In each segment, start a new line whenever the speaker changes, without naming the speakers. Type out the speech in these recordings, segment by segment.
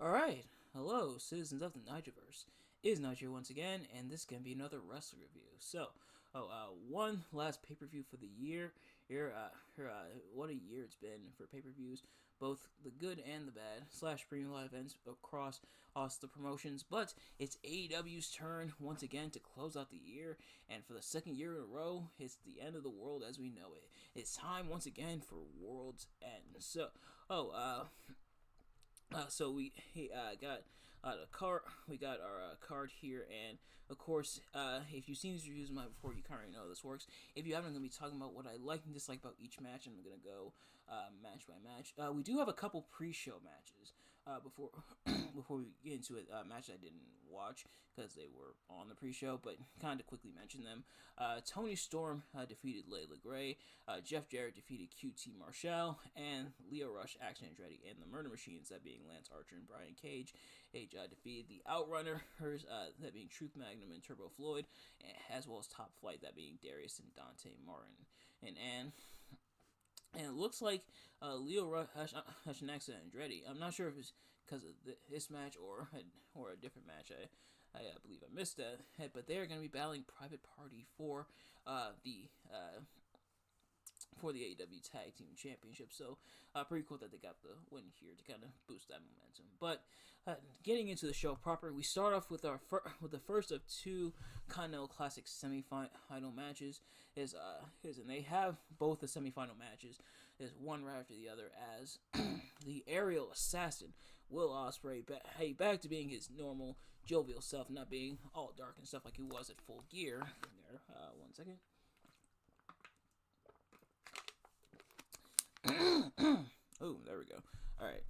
Alright, hello, citizens of the Nigelverse. It is Nigel once again, and this can be another wrestling review. One last pay per view for the year. What a year it's been for pay per views, both the good and the bad, slash premium live events across all the promotions. But it's AEW's turn once again to close out the year, and for the second year in a row, it's the end of the world as we know it. It's time once again for World's End. So got a card. We got our card here, and of course, if you've seen these reviews of mine before, you currently know how this works. If you haven't, I'm gonna be talking about what I like and dislike about each match, and I'm gonna go match by match. We do have a couple pre-show matches before before we get into it. Match I didn't watch because they were on the pre-show, but kind of quickly mention them. Tony Storm defeated Layla Gray. Jeff Jarrett defeated QT Marshall, and Leo Rush, Action Andretti, and the Murder Machines, that being Lance Archer and Brian Cage. Defeated the Outrunners, that being Truth Magnum and Turbo Floyd, as well as Top Flight, that being Darius and Dante Martin. And it looks like Leo Rush has an accident Andretti. I'm not sure if it's because of this match or a different match. I believe I missed that, but they're going to be battling Private Party for the AEW Tag Team Championship. So, pretty cool that they got the win here to kind of boost that momentum. But getting into the show proper, we start off with the first of two Continental Classic semifinal matches. And they have both the semifinal matches is one right after the other, as the aerial assassin Will Ospreay back to being his normal jovial self, not being all dark and stuff like he was at Full Gear. There, 1 second. Oh, there we go. All right.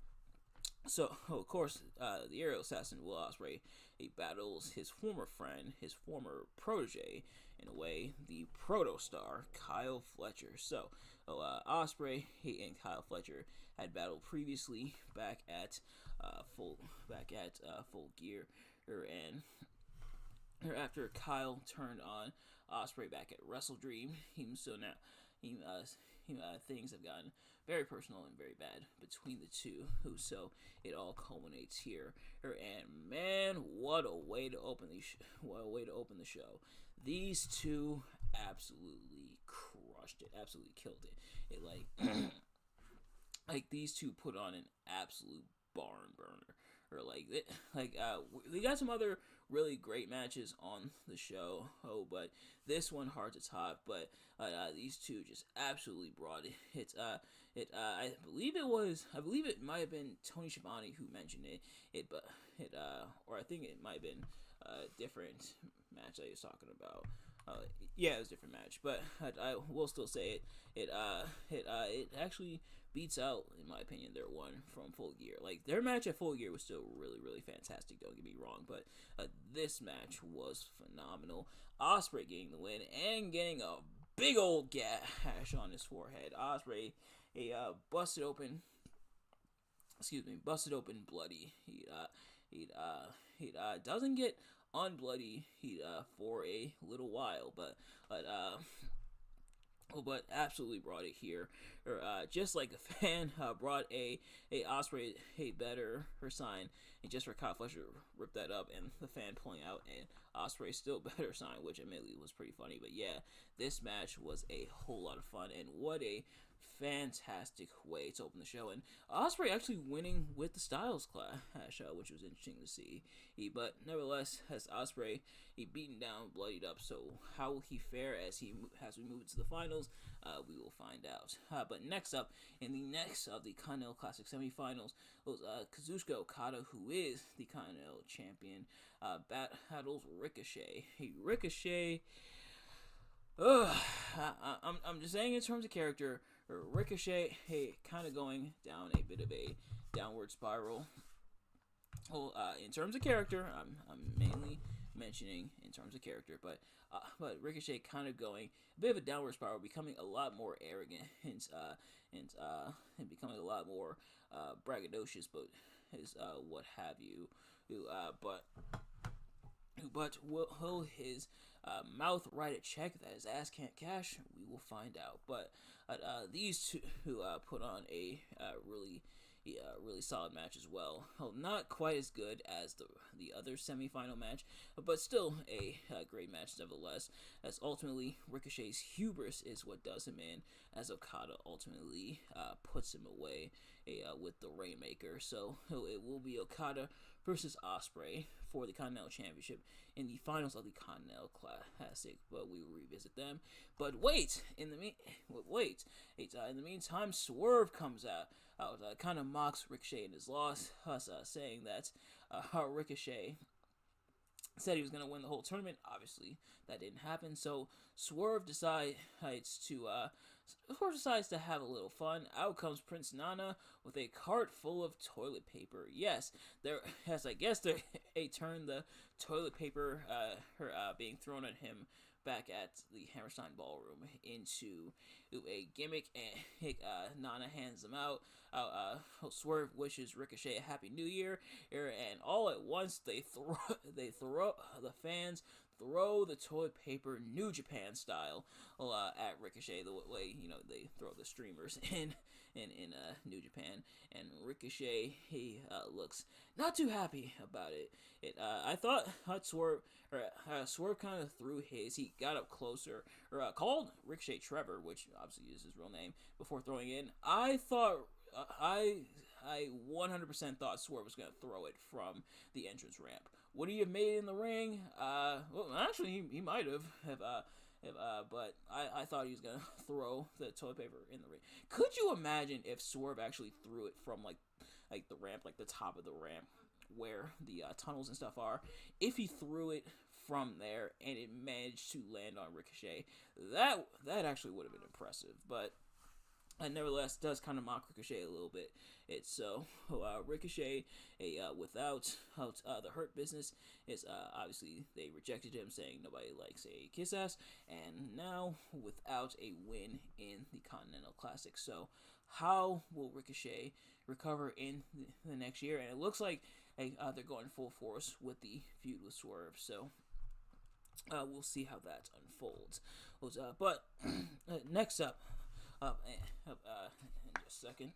So, of course, the aerial assassin Will Ospreay, he battles his former friend, his former protege, in a way, the protostar Kyle Fletcher. So, Ospreay and Kyle Fletcher had battled previously back at Full Gear, and after Kyle turned on Ospreay back at Wrestle Dream, things have gotten very personal and very bad between the two. So it all culminates here. And man, what a way to open the show. These two absolutely crushed it, absolutely killed it. It like these two put on an absolute barn burner. We got some other really great matches on the show. But this one hard to top. But these two just absolutely brought it. I believe it might have been Tony Schiavone who mentioned it, or I think it might have been a different match that he was talking about. Yeah, it was a different match, but I will still say it actually beats out, in my opinion, their one from Full Gear. Like, their match at Full Gear was still really, really fantastic, don't get me wrong, but this match was phenomenal. Ospreay getting the win and getting a big old gash on his forehead. Ospreay, busted open bloody. He doesn't get unbloody for a little while, but absolutely brought it here. Just like a fan brought a Ospreay better her sign, and just for Kyle Fletcher ripped that up, and the fan pulling out and Ospreay still better sign, which admittedly was pretty funny. But yeah, this match was a whole lot of fun, and what a fantastic way to open the show. And Ospreay actually winning with the Styles Clash, which was interesting to see. But nevertheless, as Ospreay, he beaten down, bloodied up. So how will he fare as we move to the finals? We will find out. But next up, in the next of the Continental Classic semifinals, was Kazuchika Okada, who is the Continental Champion, battles Ricochet. Ricochet. I'm just saying, in terms of character, Ricochet, kind of going down a bit of a downward spiral. Well, in terms of character, I'm mainly mentioning in terms of character, but Ricochet kind of going a bit of a downward spiral, becoming a lot more arrogant and becoming a lot more braggadocious, but what have you. But will his mouth write a check that his ass can't cash? We will find out. But these two who put on a really really solid match as well. Well, not quite as good as the other semifinal match, but still a great match nevertheless. As ultimately Ricochet's hubris is what does him in, as Okada ultimately puts him away with the Rainmaker. So it will be Okada versus Ospreay for the Continental Championship in the finals of the Continental Classic, but we will revisit them. But wait, in the meantime, Swerve comes out, kind of mocks Ricochet in his loss, saying that Ricochet said he was going to win the whole tournament. Obviously, that didn't happen. So Swerve decides to have a little fun. Out comes Prince Nana with a cart full of toilet paper. Yes, they turned the toilet paper, being thrown at him back at the Hammerstein Ballroom into a gimmick, and Nana hands them out. Swerve wishes Ricochet a Happy New Year, and all at once the fans throw the toilet paper New Japan style at Ricochet, the way they throw the streamers in New Japan, and Ricochet looks not too happy about it. I thought Swerve kind of threw his. He got up closer, called Ricochet Trevor, which obviously is his real name, before throwing in. I thought I 100% thought Swerve was gonna throw it from the entrance ramp. Would he have made it in the ring? Well, actually, he might have. But I thought he was gonna throw the toilet paper in the ring. Could you imagine if Swerve actually threw it from like the ramp, like the top of the ramp, where the tunnels and stuff are? If he threw it from there and it managed to land on Ricochet, that actually would have been impressive. But nevertheless, does kind of mock Ricochet a little bit. It's so Ricochet, without the Hurt Business, is obviously they rejected him, saying nobody likes a kiss ass, and now without a win in the Continental Classic. So how will Ricochet recover in the next year? And it looks like they're going full force with the feud with Swerve. So we'll see how that unfolds. But next up. In just a second.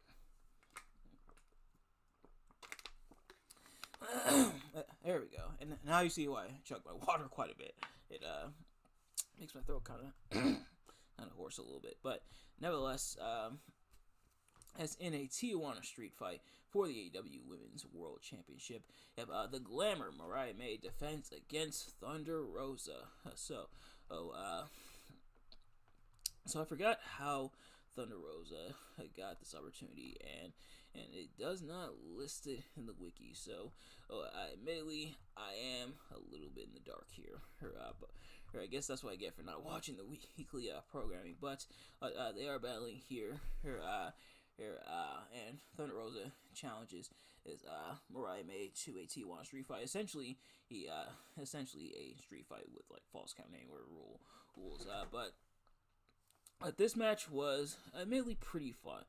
There we go. And now you see why I chug my water quite a bit. It makes my throat kind of hoarse a little bit. But nevertheless, as in a Tijuana street fight for the AEW Women's World Championship, the Glamour Mariah May defends against Thunder Rosa. So I forgot how Thunder Rosa got this opportunity, and it does not list it in the wiki. So, admittedly, I am a little bit in the dark here. But I guess that's what I get for not watching the weekly programming. But they are battling here. And Thunder Rosa challenges is Mariah May to a T1 street fight. Essentially a street fight with like false count anywhere rules. But this match was admittedly pretty fun.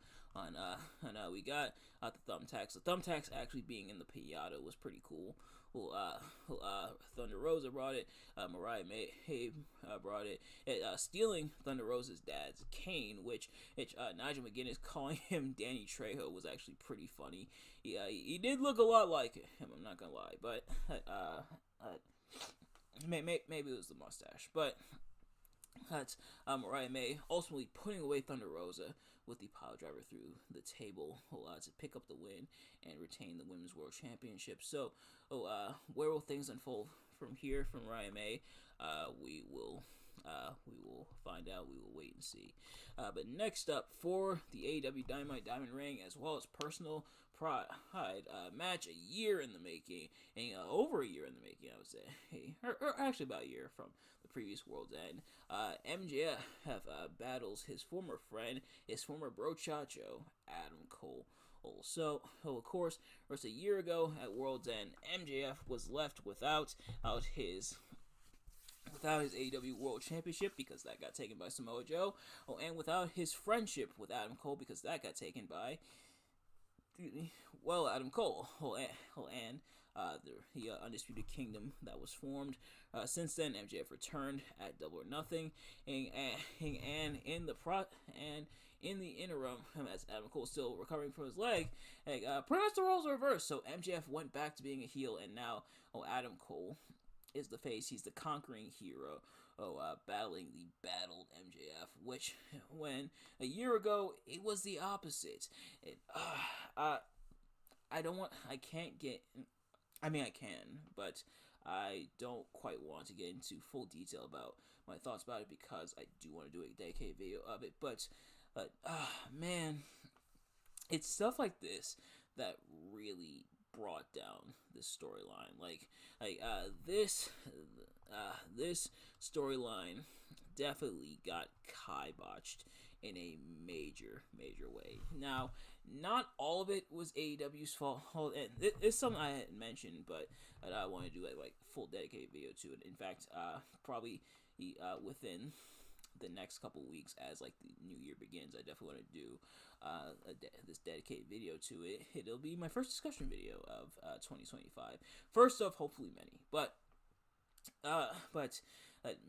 We got the thumbtacks. The thumbtacks actually being in the pinata was pretty cool. Thunder Rosa brought it. Mariah May brought it. Stealing Thunder Rosa's dad's cane, which Nigel McGuinness calling him Danny Trejo was actually pretty funny. He did look a lot like him, I'm not gonna lie, but maybe it was the mustache. But that's Mariah May ultimately putting away Thunder Rosa with the pile driver through the table to pick up the win and retain the Women's World Championship. So, where will things unfold from here from Mariah May? We will find out. We will wait and see. But next up for the AEW Dynamite Diamond Ring, as well as Personal Pride match, a year in the making, and over a year in the making, I would say, or actually about a year from the previous World's End. MJF battles his former friend, his former brochacho, Adam Cole. So, of course, just a year ago at World's End, MJF was left without his AEW World Championship because that got taken by Samoa Joe, and without his friendship with Adam Cole because that got taken by Adam Cole, and the Undisputed Kingdom that was formed. Since then, MJF returned at Double or Nothing, and in the interim, as Adam Cole still recovering from his leg, pretty much the roles are reversed. So MJF went back to being a heel, and now Adam Cole is the face. He's the conquering hero. Battling the battled MJF, which when a year ago it was the opposite. I can't get. I mean, I can, but I don't quite want to get into full detail about my thoughts about it because I do want to do a dedicated video of it. But, man, it's stuff like this that really brought down this storyline. This storyline definitely got kiboshed in a major way. Now, not all of it was AEW's fault. And it's something I hadn't mentioned, but I want to do like full dedicated video to it. In fact, probably within the next couple weeks, as like the new year begins, I definitely want to do this dedicated video to it. It'll be my first discussion video of 2025. First of hopefully many, but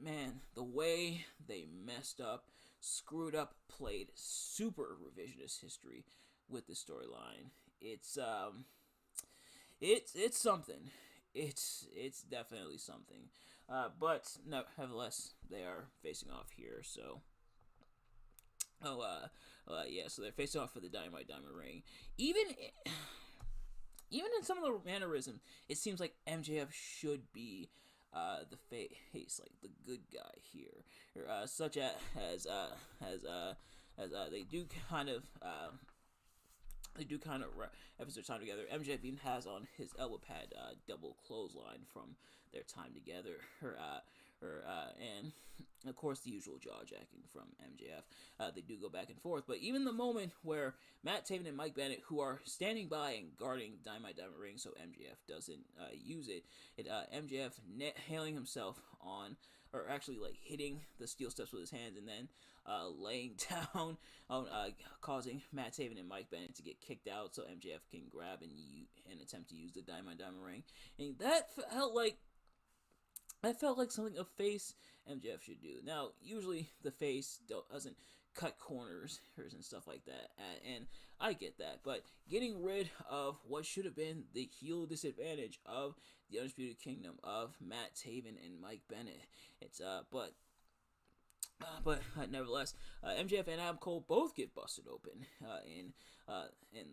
man, the way they messed up, screwed up, played super revisionist history with the storyline. It's something. It's definitely something. But nevertheless, they are facing off here. So, so they're facing off for the Dynamite Diamond Ring. Even in some of the mannerism, it seems like MJF should be the face, like the good guy here, such as they do kind of episode time together. MJF even has on his elbow pad double clothesline from their time together, and of course the usual jaw jacking from MJF. They do go back and forth, but even the moment where Matt Taven and Mike Bennett, who are standing by and guarding Dynamite Diamond Ring so MJF doesn't use it, MJF hailing himself on, or actually like hitting the steel steps with his hands and then laying down, causing Matt Taven and Mike Bennett to get kicked out so MJF can grab and attempt to use the Dynamite Diamond Ring. And that felt like something a face MJF should do. Now, usually the face doesn't cut corners and stuff like that, and I get that, but getting rid of what should have been the heel disadvantage of the Undisputed Kingdom of Matt Taven and Mike Bennett, but nevertheless, MJF and Adam Cole both get busted open in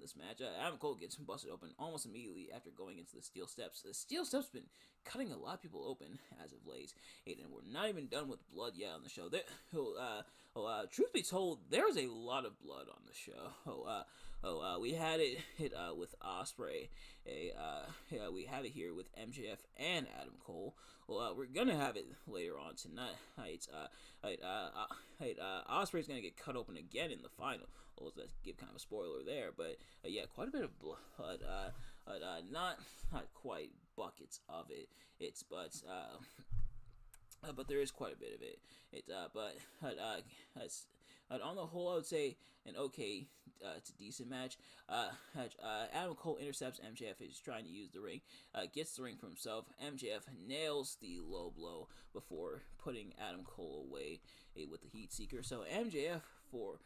this match. Adam Cole gets busted open almost immediately after going into the steel steps. The steel steps been cutting a lot of people open as of late, and we're not even done with blood yet on the show. Truth be told, there's a lot of blood on the show. We had it with Ospreay. We have it here with MJF and Adam Cole. We're gonna have it later on tonight. Ospreay's gonna get cut open again in the final. Let's give kind of a spoiler there, but quite a bit of blood. Not quite buckets of it. But there is quite a bit of it. On the whole, I would say an okay to decent match. Adam Cole intercepts MJF. He's trying to use the ring. Gets the ring for himself. MJF nails the low blow before putting Adam Cole away with the Heat Seeker. So MJF for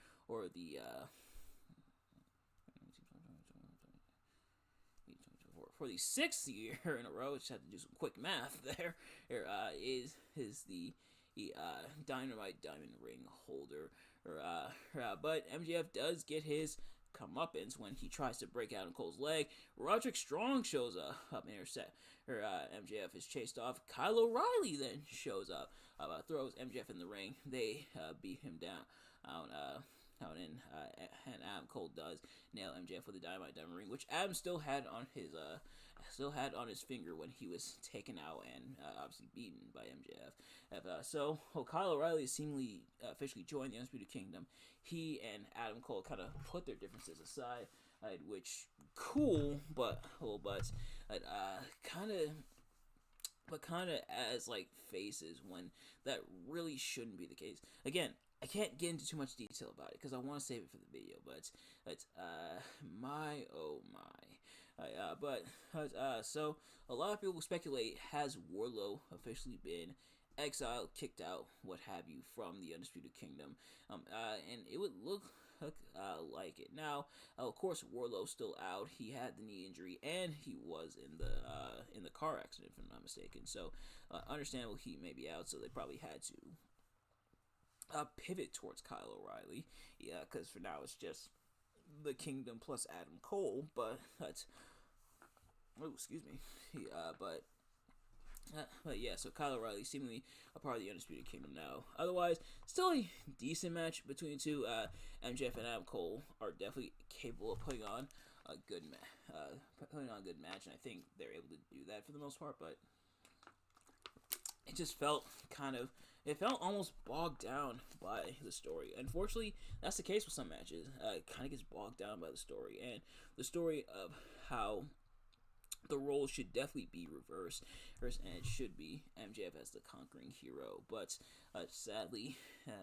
the sixth year in a row, just have to do some quick math there, is the Dynamite Diamond Ring holder. But MJF does get his comeuppance when he tries to break Adam Cole's leg. Roderick Strong shows up and intercept. MJF is chased off. Kyle O'Reilly then shows up, throws MJF in the ring. They beat him down. And Adam Cole does nail MJF with the Dynamite Diamond Ring, which Adam still had on his finger when he was taken out and obviously beaten by MJF. So Kyle O'Reilly has seemingly officially joined the Undisputed Kingdom. He and Adam Cole kind of put their differences aside, which cool, but kind of as like faces when that really shouldn't be the case. Again, I can't get into too much detail about it because I want to save it for the video, but my oh my. So a lot of people speculate, has Wardlow officially been exiled, kicked out, what have you, from the Undisputed Kingdom? And it would look like it. Now, of course, Wardlow's still out. He had the knee injury, and he was in the car accident, if I'm not mistaken. So, understandable he may be out. So they probably had to pivot towards Kyle O'Reilly. Yeah, because for now it's just the Kingdom plus Adam Cole. But that's excuse me. But yeah, so Kyle O'Reilly seemingly a part of the Undisputed Kingdom now. Otherwise, still a decent match between the two. MJF and Adam Cole are definitely capable of putting on a good match, and I think they're able to do that for the most part. But it just felt almost bogged down by the story. Unfortunately, that's the case with some matches. It kind of gets bogged down by the story, and the story of how the roles should definitely be reversed, and it should be MJF as the conquering hero. But sadly,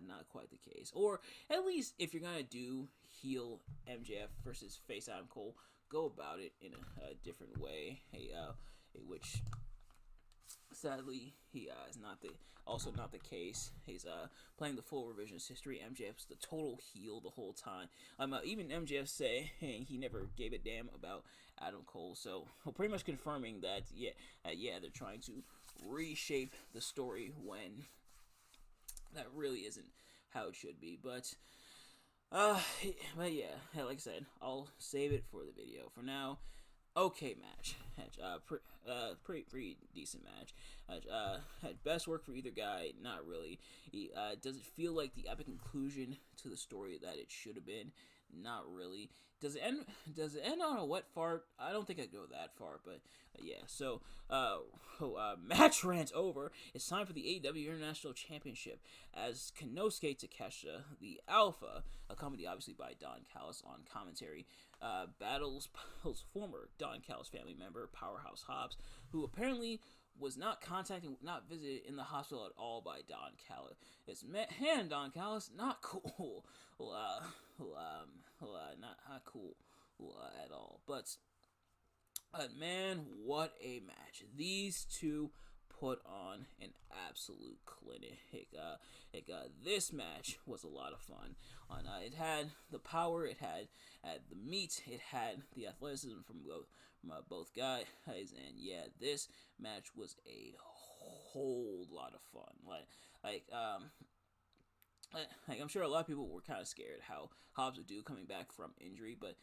not quite the case. Or at least if you're gonna do heel MJF versus face Adam Cole, go about it in a different way. Which sadly he is not the case. He's playing the full revisionist history. MJF's the total heel the whole time. Even MJF say he never gave a damn about Adam Cole. So pretty much confirming that they're trying to reshape the story when that really isn't how it should be. But yeah, like I said, I'll save it for the video. For now, okay match. Pretty decent match. Had best work for either guy, not really. Does it feel like the epic conclusion to the story that it should have been? Not really. Does it end on a wet fart? I don't think I'd go that far, but yeah. So, match rant over. It's time for the AEW International Championship as Konosuke Takeshita, the Alpha, accompanied obviously by Don Callis on commentary, battles former Don Callis family member Powerhouse Hobbs, who apparently was not visited in the hospital at all by Don Callis. It's hand Don Callis, not cool. Not cool at all. But man, what a match! These two put on an absolute clinic. This match was a lot of fun. It had the power, it had the meat, it had the athleticism from both guys, and yeah, this match was a whole lot of fun. I'm sure a lot of people were kind of scared how Hobbs would do coming back from injury, but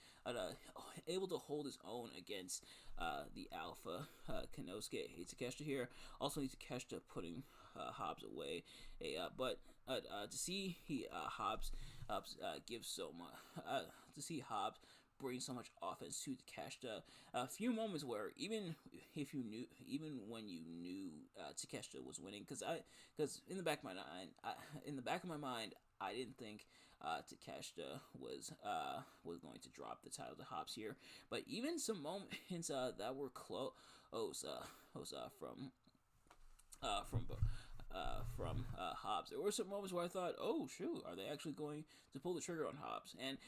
able to hold his own against the Alpha, Konosuke Takeshita here. Also need Takeshita putting Hobbs away. But to see Hobbs give so much, to see Hobbs bring so much offense to Takeshita. A few moments where even when you knew Takeshita was winning, because in the back of my mind, I didn't think Takeshita was going to drop the title to Hobbs here. But even some moments that were close from Hobbs. There were some moments where I thought, oh shoot, are they actually going to pull the trigger on Hobbs? And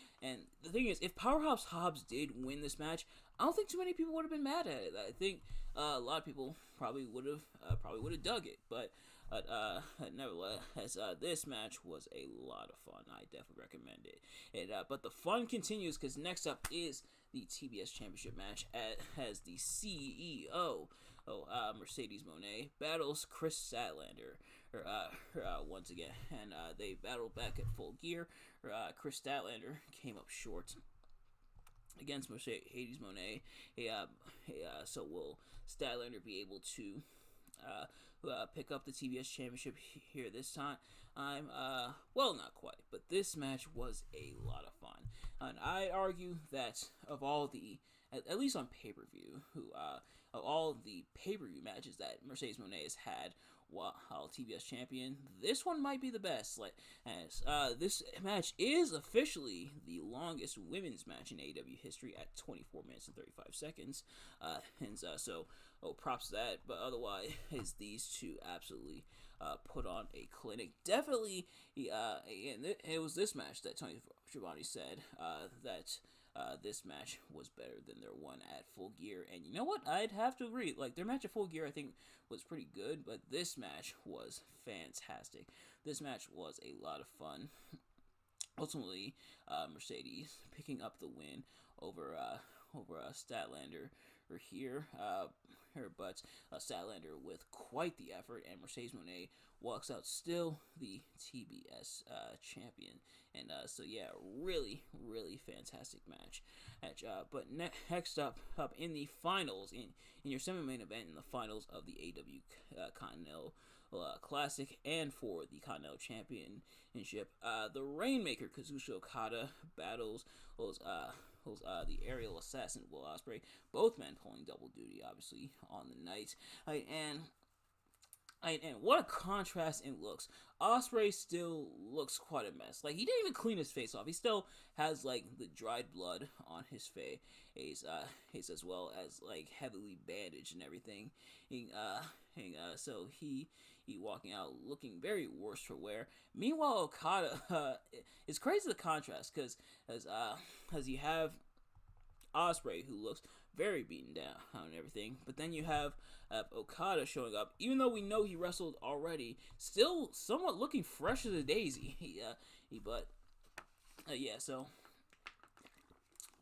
the thing is, if Powerhouse Hobbs did win this match, I don't think too many people would have been mad at it. I think a lot of people probably would have dug it. But nevertheless, this match was a lot of fun. I definitely recommend it. But the fun continues because next up is the TBS Championship match as the CEO. Mercedes Moné battles Chris Statlander once again, and they battled back at Full Gear. Chris Statlander came up short against Mercedes Moné. So will Statlander be able to pick up the TBS Championship here this time? Well, not quite, but this match was a lot of fun, and I argue that of all the, at least on pay-per-view, of all the pay-per-view matches that Mercedes Moné has had while TBS champion, this one might be the best. This match is officially the longest women's match in AEW history at 24 minutes and 35 seconds. So props to that. But otherwise, these two absolutely put on a clinic. Definitely, and it was this match that Tony Schiavone said that this match was better than their one at Full Gear. And you know what? I'd have to agree. Their match at Full Gear, I think, was pretty good, but this match was fantastic. This match was a lot of fun. ultimately, Mercedes picking up the win over Statlander or but Statlander with quite the effort, and Mercedes Moné walks out still the TBS champion. And so yeah, really fantastic match. But next up in the finals, in your semi-main event in the finals of the AEW Continental Classic and for the Continental Championship, the Rainmaker Kazuchika Okada battles the aerial assassin Will Ospreay. Both men pulling double duty, obviously, on the night. And what a contrast in looks. Ospreay still looks quite a mess. Like, he didn't even clean his face off. He still has, like, the dried blood on his face, as well as, like, heavily bandaged and everything. So he walking out looking very worse for wear. Meanwhile, Okada, it's crazy the contrast, because as you have Ospreay, who looks very beaten down and everything, but then you have Okada showing up, even though we know he wrestled already, still somewhat looking fresh as a daisy. So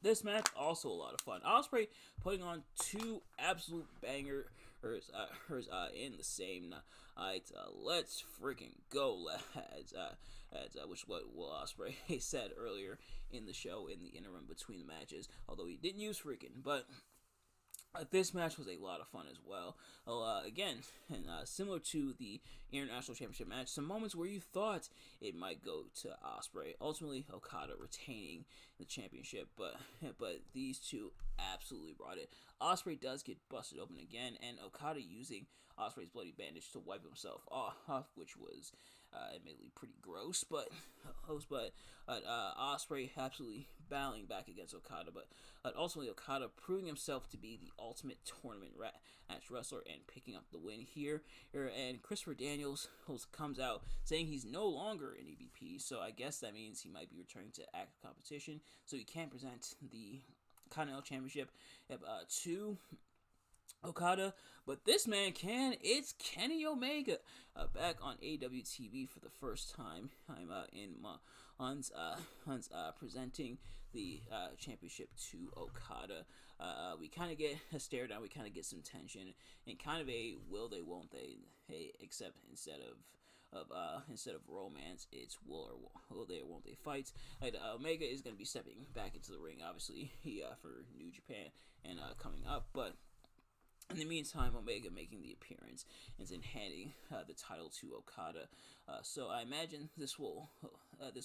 this match also a lot of fun. Ospreay putting on two absolute bangers in the same night. Let's freaking go, lads. Which is what Will Ospreay said earlier in the show in the interim between the matches, although he didn't use freaking. But this match was a lot of fun as well. Again, and similar to the International Championship match, some moments where you thought it might go to Ospreay. Ultimately, Okada retaining the championship, but these two absolutely brought it. Ospreay does get busted open again, and Okada using Ospreay's bloody bandage to wipe himself off, which was admittedly pretty gross, but Ospreay absolutely battling back against Okada, but ultimately Okada proving himself to be the ultimate tournament match wrestler and picking up the win here. And Christopher Daniels comes out saying he's no longer in EVP, so I guess that means he might be returning to active competition, so he can't present the Continental Championship to Okada, but this man can. It's Kenny Omega back on AEW TV for the first time. I'm in months presenting the championship to Okada. We kind of get a stare down. We kind of get some tension and kind of a will they, won't they? Hey, except instead of romance, it's will they or won't they fights. Omega is going to be stepping back into the ring, obviously, for New Japan and coming up, but in the meantime, Omega making the appearance and then handing the title to Okada. So I imagine this will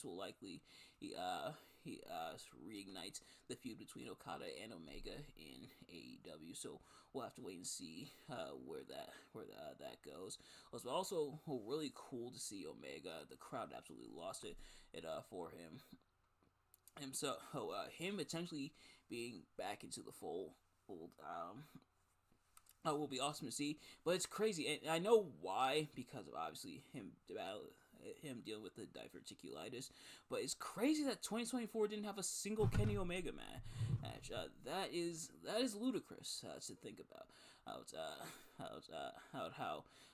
likely reignite the feud between Okada and Omega in AEW. So we'll have to wait and see where that goes. It was also really cool to see Omega. The crowd absolutely lost it for him. And so him potentially being back into the fold. Will be awesome to see, but it's crazy, and I know why, because of obviously him dealing with the diverticulitis. But it's crazy that 2024 didn't have a single Kenny Omega match. That is ludicrous to think about.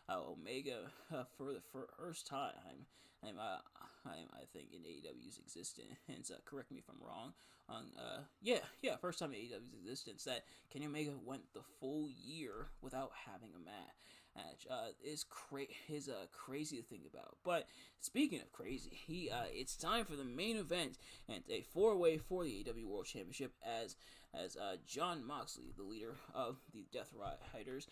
How Omega for the first time, I think in AEW's existence, and correct me if I'm wrong. First time in AEW's existence that Kenny Omega went the full year without having a match. Is crazy to think about. But speaking of crazy, it's time for the main event and a 4-way for the AEW World Championship as Jon Moxley, the leader of the Death Riders,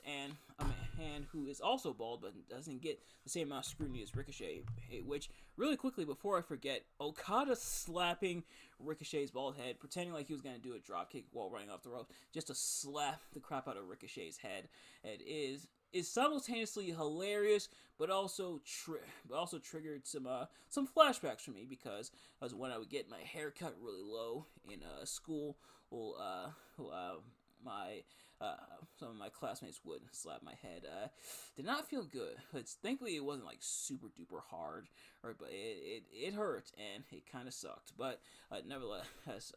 and a man who is also bald but doesn't get the same amount of scrutiny as Ricochet. Which, really quickly before I forget, Okada slapping Ricochet's bald head, pretending like he was going to do a dropkick while running off the rope, just to slap the crap out of Ricochet's head. It is simultaneously hilarious, but also triggered some flashbacks for me, because as when I would get my hair cut really low in school, some of my classmates would slap my head. Did not feel good. But thankfully it wasn't like super duper hard, but it hurt and it kind of sucked. But nevertheless,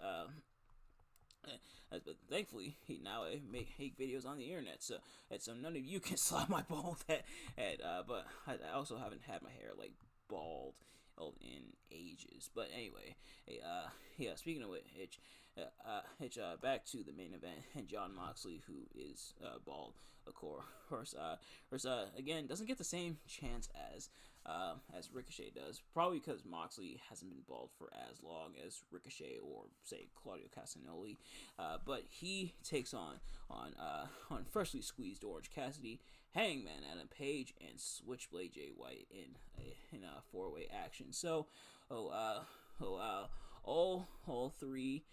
but thankfully now I make videos on the internet, so none of you can slap my bald head. But I also haven't had my hair like bald held in ages. But anyway, yeah. Speaking of which, back to the main event, and Jon Moxley, who is bald, of course, again doesn't get the same chance as Ricochet does, probably because Moxley hasn't been bald for as long as Ricochet or say Claudio Castagnoli, but he takes on freshly squeezed Orange Cassidy, Hangman Adam Page, and Switchblade Jay White in a four-way action. So, all three.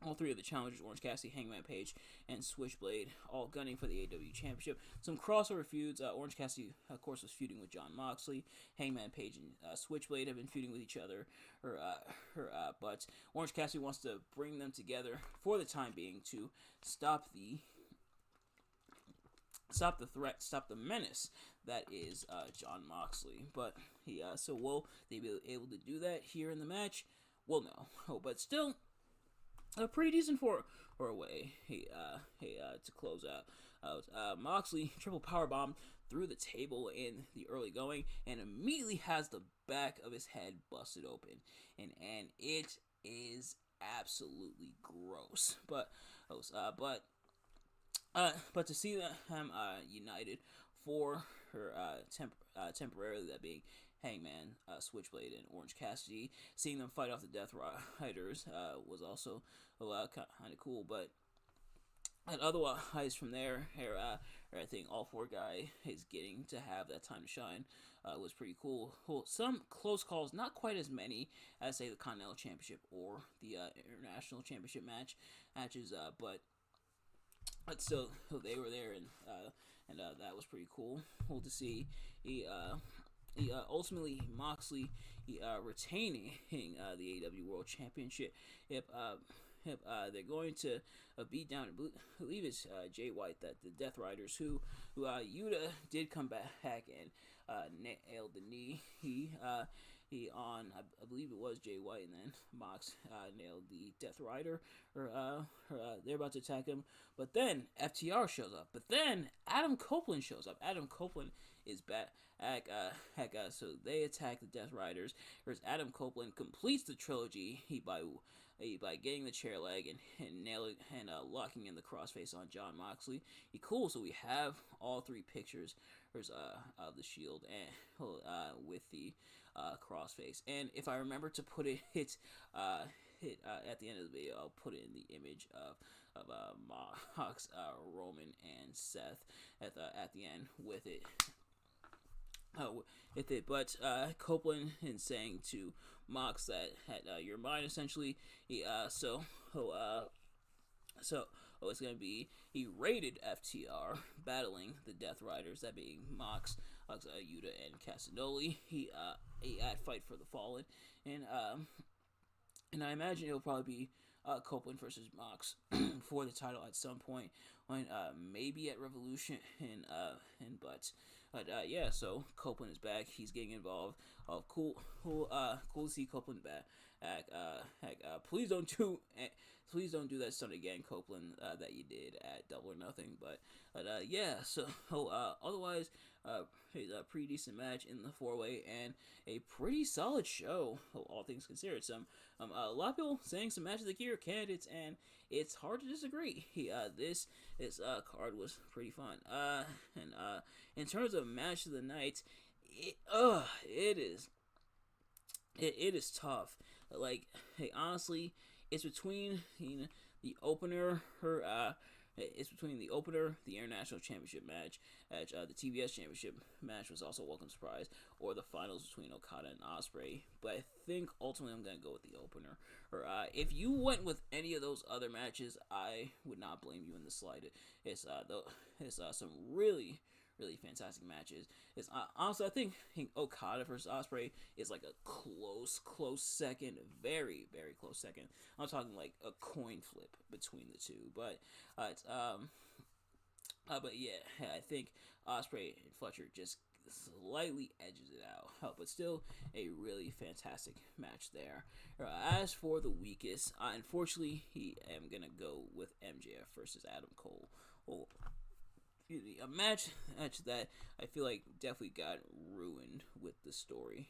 All three of the challengers, Orange Cassidy, Hangman Page, and Switchblade, all gunning for the AEW Championship. Some crossover feuds. Orange Cassidy, of course, was feuding with Jon Moxley. Hangman Page and Switchblade have been feuding with each other. But Orange Cassidy wants to bring them together for the time being to stop the threat, stop the menace that is Jon Moxley. But so will they be able to do that here in the match? Well, no. But still, a pretty decent four-way. To close out. Moxley triple powerbomb through the table in the early going, and immediately has the back of his head busted open, and it is absolutely gross. But to see them united for her temporarily, that being Hangman, Switchblade, and Orange Cassidy, seeing them fight off the Death Riders was also kind of cool. But otherwise, from there, I think all four guys is getting to have that time to shine was pretty cool. Some close calls, not quite as many as say the Continental Championship or the International Championship matches, but still they were there, and that was pretty cool to see. Ultimately Moxley retaining the AEW World Championship. They're going to beat down, I believe it's Jay White, that the Death Riders, who Yuta did come back and nailed the knee. He on, I believe it was Jay White, and then Mox nailed the Death Rider. They're about to attack him, but then FTR shows up. But then Adam Copeland shows up. Adam Copeland is back. So they attack the Death Riders. Whereas Adam Copeland completes the trilogy by getting the chair leg and nailing and locking in the crossface on Jon Moxley. Cool. So we have all three pictures of the Shield and with the crossface. And if I remember to put it at the end of the video, I'll put it in the image of Mox, Roman, and Seth at the end with it. But Copeland is saying to Mox that you're mine, essentially. It's gonna be he rated FTR battling the Death Riders, that being Mox, Yuta, and Castagnoli. He at Fight for the Fallen, and I imagine it'll probably be Copeland versus Mox for the title at some point, when maybe at Revolution, but yeah. So Copeland is back. He's getting involved. Cool to see Copeland back. Please don't do that stunt again, Copeland, that you did at Double or Nothing. But yeah. So otherwise, a pretty decent match in the four-way and a pretty solid show, all things considered. A lot of people saying some match of the year candidates, and it's hard to disagree. This card was pretty fun. And in terms of match of the night, it is tough. Like, hey, honestly, it's between the opener, the International Championship match, the TBS Championship match was also a welcome surprise, or the finals between Okada and Ospreay. But I think ultimately I'm gonna go with the opener. If you went with any of those other matches, I would not blame you in the slightest. It's some really fantastic matches. Honestly, I think Okada versus Ospreay is like a close second, very close second. I'm talking like a coin flip between the two, but yeah, I think Ospreay and Fletcher just slightly edges it out, but still a really fantastic match there. As for the weakest, unfortunately, I'm gonna go with MJF versus Adam Cole. A match that I feel like definitely got ruined with the story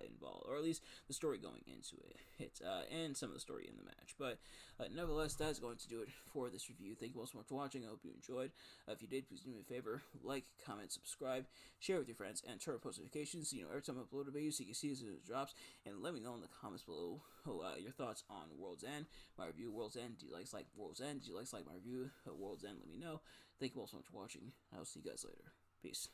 involved, or at least the story going into it, and some of the story in the match. But nevertheless, that's going to do it for this review. Thank you all so much for watching. I hope you enjoyed. If you did, please do me a favor: like, comment, subscribe, share with your friends, and turn on post notifications so you know every time I upload a video, so you can see as it drops. And let me know in the comments below your thoughts on World's End, my review of World's End. Do you like World's End? Do you like my review of World's End? Let me know. Thank you all so much for watching. I'll see you guys later. Peace.